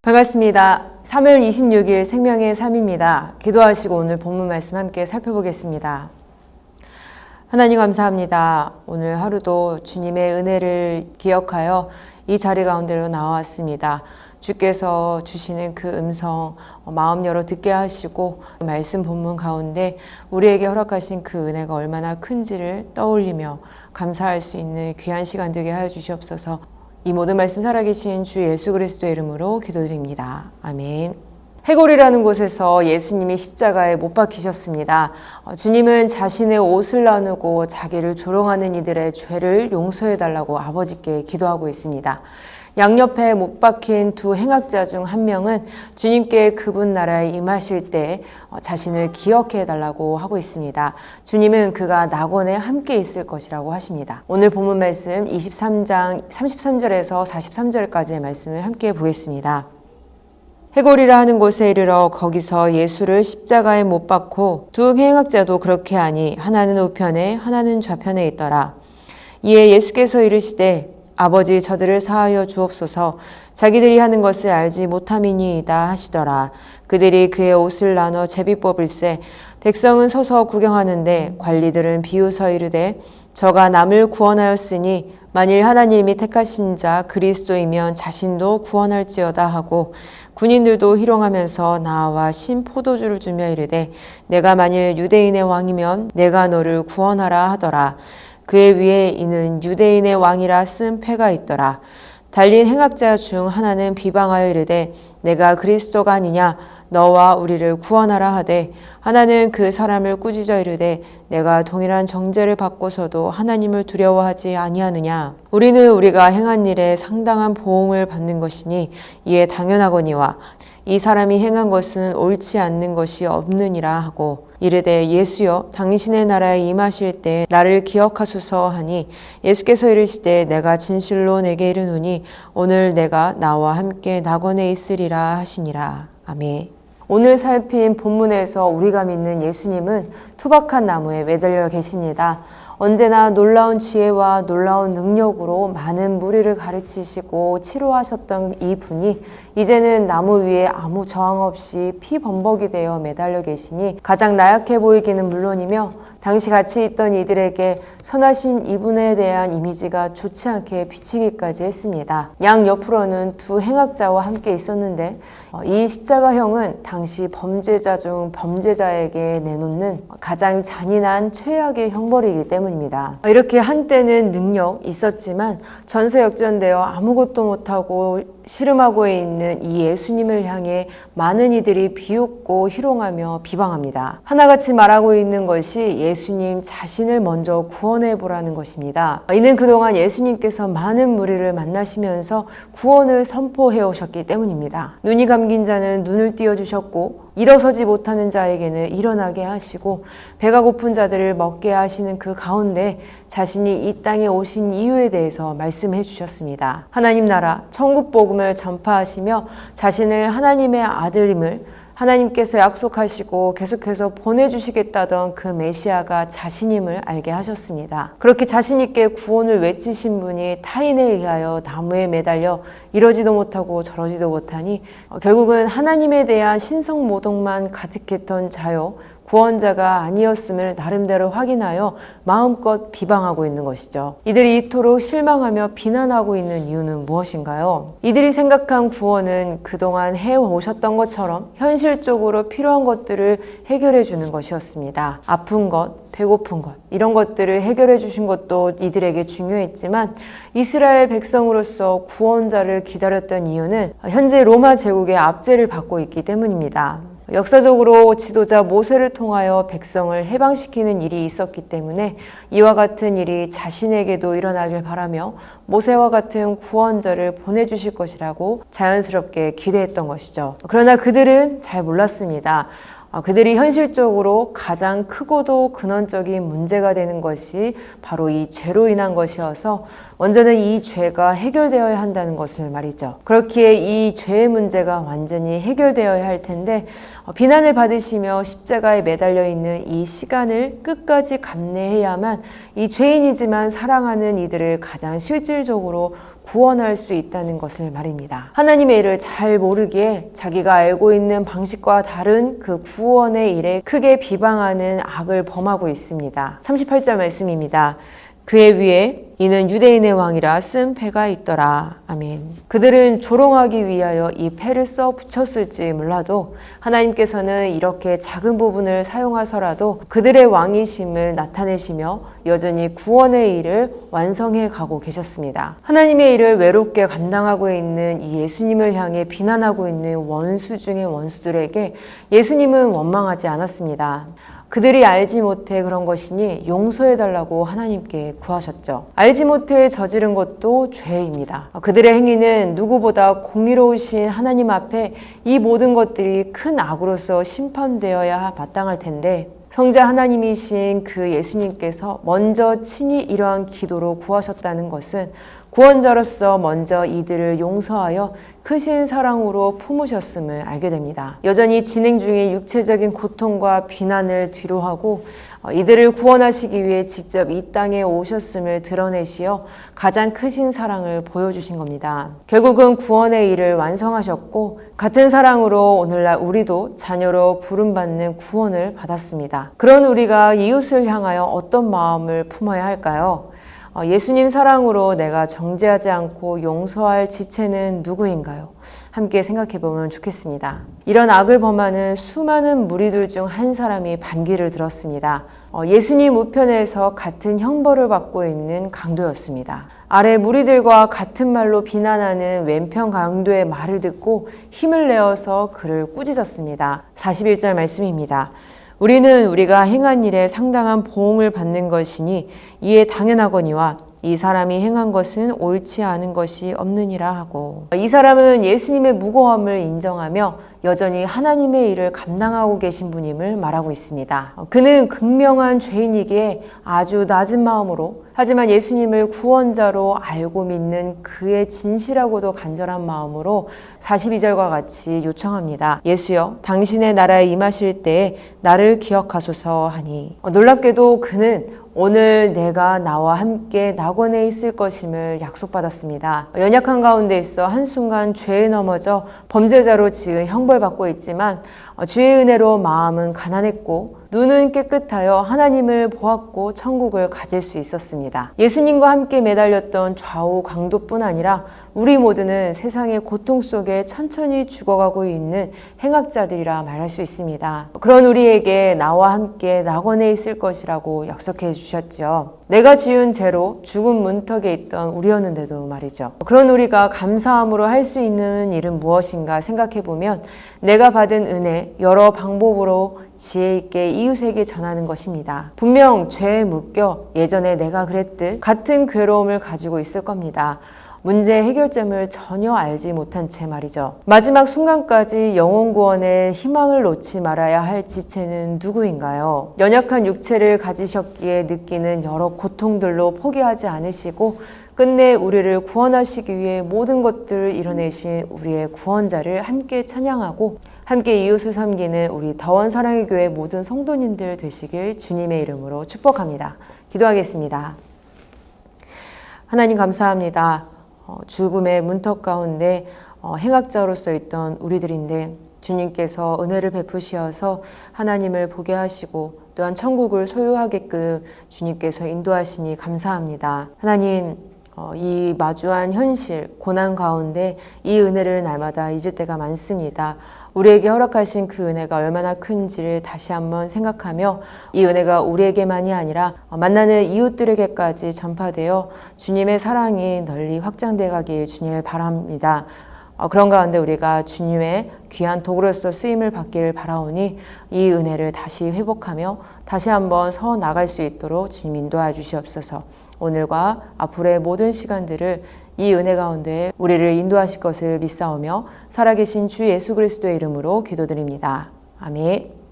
반갑습니다. 3월 26일 생명의 삶입니다. 기도하시고 오늘 본문 말씀 함께 살펴보겠습니다. 하나님 감사합니다. 오늘 하루도 주님의 은혜를 기억하여 이 자리 가운데로 나왔습니다. 주께서 주시는 그 음성 마음 열어 듣게 하시고 말씀 본문 가운데 우리에게 허락하신 그 은혜가 얼마나 큰지를 떠올리며 감사할 수 있는 귀한 시간 되게 하여 주시옵소서. 이 모든 말씀 살아계신 주 예수 그리스도의 이름으로 기도드립니다. 아멘. 해골이라는 곳에서 예수님이 십자가에 못 박히셨습니다. 주님은 자신의 옷을 나누고 자기를 조롱하는 이들의 죄를 용서해달라고 아버지께 기도하고 있습니다. 양옆에 못 박힌 두 행악자 중 한 명은 주님께 그분 나라에 임하실 때 자신을 기억해달라고 하고 있습니다. 주님은 그가 낙원에 함께 있을 것이라고 하십니다. 오늘 본문 말씀 23장 33절에서 43절까지의 말씀을 함께 보겠습니다. 해골이라 하는 곳에 이르러 거기서 예수를 십자가에 못 박고 두 행악자도 그렇게 하니 하나는 우편에 하나는 좌편에 있더라. 이에 예수께서 이르시되 아버지 저들을 사하여 주옵소서. 자기들이 하는 것을 알지 못함이니이다 하시더라. 그들이 그의 옷을 나눠 제비 뽑을세. 백성은 서서 구경하는데 관리들은 비웃어 이르되 저가 남을 구원하였으니 만일 하나님이 택하신 자 그리스도이면 자신도 구원할지어다 하고 군인들도 희롱하면서 나와 신 포도주를 주며 이르되 내가 만일 유대인의 왕이면 내가 너를 구원하라 하더라. 그의 위에 이는 유대인의 왕이라 쓴 패가 있더라. 달린 행악자 중 하나는 비방하여 이르되 내가 그리스도가 아니냐 너와 우리를 구원하라 하되 하나는 그 사람을 꾸짖어 이르되 내가 동일한 정죄를 받고서도 하나님을 두려워하지 아니하느냐. 우리는 우리가 행한 일에 상당한 보응을 받는 것이니 이에 당연하거니와 이 사람이 행한 것은 옳지 않는 것이 없느니라 하고 이르되 예수여 당신의 나라에 임하실 때 나를 기억하소서 하니 예수께서 이르시되 내가 진실로 내게 이르노니 오늘 내가 나와 함께 낙원에 있으리라 하시니라. 아멘. 오늘 살핀 본문에서 우리가 믿는 예수님은 투박한 나무에 매달려 계십니다. 언제나 놀라운 지혜와 놀라운 능력으로 많은 무리를 가르치시고 치료하셨던 이 분이 이제는 나무 위에 아무 저항 없이 피범벅이 되어 매달려 계시니 가장 나약해 보이기는 물론이며 당시 같이 있던 이들에게 선하신 이분에 대한 이미지가 좋지 않게 비치기까지 했습니다. 양 옆으로는 두 행악자와 함께 있었는데 이 십자가형은 당시 범죄자 중 범죄자에게 내놓는 가장 잔인한 최악의 형벌이기 때문입니다. 이렇게 한때는 능력 있었지만 전세역전되어 아무것도 못하고 씨름하고 있는 이 예수님을 향해 많은 이들이 비웃고 희롱하며 비방합니다. 하나같이 말하고 있는 것이 예수님 자신을 먼저 구원해 보라는 것입니다. 이는 그동안 예수님께서 많은 무리를 만나시면서 구원을 선포해 오셨기 때문입니다. 눈이 감긴 자는 눈을 띄워주셨고 일어서지 못하는 자에게는 일어나게 하시고 배가 고픈 자들을 먹게 하시는 그 가운데 자신이 이 땅에 오신 이유에 대해서 말씀해 주셨습니다. 하나님 나라 천국 복음을 전파하시며 자신을 하나님의 아들임을 하나님께서 약속하시고 계속해서 보내주시겠다던 그 메시아가 자신임을 알게 하셨습니다. 그렇게 자신 있게 구원을 외치신 분이 타인에 의하여 나무에 매달려 이러지도 못하고 저러지도 못하니 결국은 하나님에 대한 신성모독만 가득했던 자요 구원자가 아니었음을 나름대로 확인하여 마음껏 비방하고 있는 것이죠. 이들이 이토록 실망하며 비난하고 있는 이유는 무엇인가요? 이들이 생각한 구원은 그동안 해오셨던 것처럼 현실적으로 필요한 것들을 해결해 주는 것이었습니다. 아픈 것, 배고픈 것 이런 것들을 해결해 주신 것도 이들에게 중요했지만 이스라엘 백성으로서 구원자를 기다렸던 이유는 현재 로마 제국의 압제를 받고 있기 때문입니다. 역사적으로 지도자 모세를 통하여 백성을 해방시키는 일이 있었기 때문에 이와 같은 일이 자신에게도 일어나길 바라며 모세와 같은 구원자를 보내주실 것이라고 자연스럽게 기대했던 것이죠. 그러나 그들은 잘 몰랐습니다. 그들이 현실적으로 가장 크고도 근원적인 문제가 되는 것이 바로 이 죄로 인한 것이어서 먼저는 이 죄가 해결되어야 한다는 것을 말이죠. 그렇기에 이 죄의 문제가 완전히 해결되어야 할 텐데 비난을 받으시며 십자가에 매달려 있는 이 시간을 끝까지 감내해야만 이 죄인이지만 사랑하는 이들을 가장 실질적으로 구원할 수 있다는 것을 말입니다. 하나님의 일을 잘 모르기에 자기가 알고 있는 방식과 다른 그 구원의 일에 크게 비방하는 악을 범하고 있습니다. 38절 말씀입니다. 그의 위에 이는 유대인의 왕이라 쓴 패가 있더라. 아멘. 그들은 조롱하기 위하여 이 패를 써 붙였을지 몰라도 하나님께서는 이렇게 작은 부분을 사용하서라도 그들의 왕이심을 나타내시며 여전히 구원의 일을 완성해 가고 계셨습니다. 하나님의 일을 외롭게 감당하고 있는 이 예수님을 향해 비난하고 있는 원수 중의 원수들에게 예수님은 원망하지 않았습니다. 그들이 알지 못해 그런 것이니 용서해달라고 하나님께 구하셨죠. 알지 못해 저지른 것도 죄입니다. 그들의 행위는 누구보다 공의로우신 하나님 앞에 이 모든 것들이 큰 악으로서 심판되어야 마땅할 텐데 성자 하나님이신 그 예수님께서 먼저 친히 이러한 기도로 구하셨다는 것은 구원자로서 먼저 이들을 용서하여 크신 사랑으로 품으셨음을 알게 됩니다. 여전히 진행 중인 육체적인 고통과 비난을 뒤로하고 이들을 구원하시기 위해 직접 이 땅에 오셨음을 드러내시어 가장 크신 사랑을 보여주신 겁니다. 결국은 구원의 일을 완성하셨고 같은 사랑으로 오늘날 우리도 자녀로 부름받는 구원을 받았습니다. 그런 우리가 이웃을 향하여 어떤 마음을 품어야 할까요? 예수님 사랑으로 내가 정죄하지 않고 용서할 지체는 누구인가요? 함께 생각해 보면 좋겠습니다. 이런 악을 범하는 수많은 무리들 중 한 사람이 반기를 들었습니다. 예수님 우편에서 같은 형벌을 받고 있는 강도였습니다. 아래 무리들과 같은 말로 비난하는 왼편 강도의 말을 듣고 힘을 내어서 그를 꾸짖었습니다. 41절 말씀입니다. 우리는 우리가 행한 일에 상당한 보응을 받는 것이니 이에 당연하거니와 이 사람이 행한 것은 옳지 않은 것이 없느니라 하고 이 사람은 예수님의 무고함을 인정하며 여전히 하나님의 일을 감당하고 계신 분임을 말하고 있습니다. 그는 극명한 죄인이기에 아주 낮은 마음으로 하지만 예수님을 구원자로 알고 믿는 그의 진실하고도 간절한 마음으로 42절과 같이 요청합니다. 예수여 당신의 나라에 임하실 때에 나를 기억하소서 하니 놀랍게도 그는 오늘 내가 나와 함께 낙원에 있을 것임을 약속받았습니다. 연약한 가운데 있어 한순간 죄에 넘어져 범죄자로 지금 형벌받고 있지만 주의 은혜로 마음은 가난했고 눈은 깨끗하여 하나님을 보았고 천국을 가질 수 있었습니다. 예수님과 함께 매달렸던 좌우 강도뿐 아니라 우리 모두는 세상의 고통 속에 천천히 죽어가고 있는 행악자들이라 말할 수 있습니다. 그런 우리에게 나와 함께 낙원에 있을 것이라고 약속해 주셨죠. 내가 지은 죄로 죽음 문턱에 있던 우리였는데도 말이죠. 그런 우리가 감사함으로 할 수 있는 일은 무엇인가 생각해 보면 내가 받은 은혜 여러 방법으로 지혜 있게 이웃에게 전하는 것입니다. 분명 죄에 묶여 예전에 내가 그랬듯 같은 괴로움을 가지고 있을 겁니다. 문제의 해결점을 전혀 알지 못한 채 말이죠. 마지막 순간까지 영혼 구원의 희망을 놓지 말아야 할 지체는 누구인가요? 연약한 육체를 가지셨기에 느끼는 여러 고통들로 포기하지 않으시고 끝내 우리를 구원하시기 위해 모든 것들을 이뤄내신 우리의 구원자를 함께 찬양하고 함께 이웃을 섬기는 우리 더원 사랑의 교회 모든 성도님들 되시길 주님의 이름으로 축복합니다. 기도하겠습니다. 하나님 감사합니다. 죽음의 문턱 가운데 행악자로서 있던 우리들인데 주님께서 은혜를 베푸시어서 하나님을 보게 하시고 또한 천국을 소유하게끔 주님께서 인도하시니 감사합니다. 하나님 이 마주한 현실, 고난 가운데 이 은혜를 날마다 잊을 때가 많습니다. 우리에게 허락하신 그 은혜가 얼마나 큰지를 다시 한번 생각하며 이 은혜가 우리에게만이 아니라 만나는 이웃들에게까지 전파되어 주님의 사랑이 널리 확장돼 가길 주님을 바랍니다. 그런 가운데 우리가 주님의 귀한 도구로서 쓰임을 받기를 바라오니 이 은혜를 다시 회복하며 다시 한번 서 나갈 수 있도록 주님 인도하여 주시옵소서. 오늘과 앞으로의 모든 시간들을 이 은혜 가운데 우리를 인도하실 것을 믿사오며 살아계신 주 예수 그리스도의 이름으로 기도드립니다. 아멘.